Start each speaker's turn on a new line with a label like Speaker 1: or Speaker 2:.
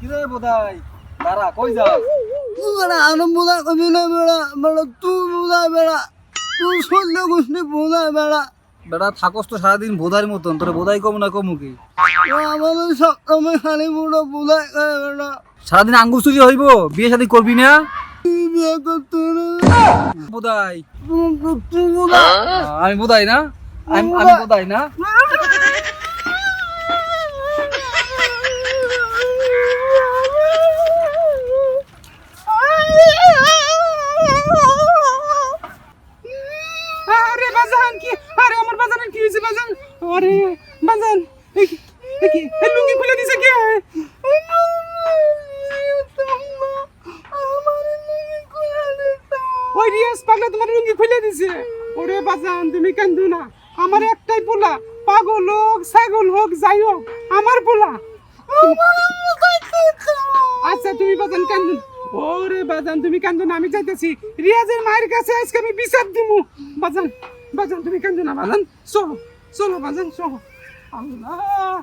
Speaker 1: কিরে বোধাই দাঁড়া কই যাস?
Speaker 2: বেড়া আনন্দ বোঝা কবি না বেড়া বেড়া তুই বোঝা বেড়া তুই সন্ধ্যা গোষ্ঠী বোঝা বেড়া
Speaker 1: বেটা থাকস তো সারাদিন বোধার মতন, তোরে বোধাই কম না কমু কি?
Speaker 2: আমাদের সবসময় খালি বুড়ো বোঝা বেড়া
Speaker 1: সারাদিন আঙ্গুর চুরি হইব, বিয়ে শাদী করবি না?
Speaker 2: তুই বিয়ে করতে
Speaker 1: বোধাই
Speaker 2: তুই বোঝা
Speaker 1: আমি বোধাই না, আমি বোধাই না।
Speaker 3: আরে বাজান কি, আরে আমার বাজানের কি হয়েছে বাজান? আরে বাজান এই লুঙ্গি খুলে দিছে কে? ওই রিয়াজ পাগলা তোমার লুঙ্গি খুলে দিছে। ওরে বাজান তুমি কান্দো না, আমার একটাই পোলা, পাগল হোক ছাগল হোক যাই হোক আমার পোলা। আচ্ছা তুমি বাজান কান্দো না। ওরে বাজান তুমি কান্দো না, আমি যাইতেছি রিয়াজের মায়ের কাছে, আজকে আমি বিচার দিমু। বাজান বাজান তুমি কান্দো না বাজান, চলো চলো বাজান চলো। আল্লাহ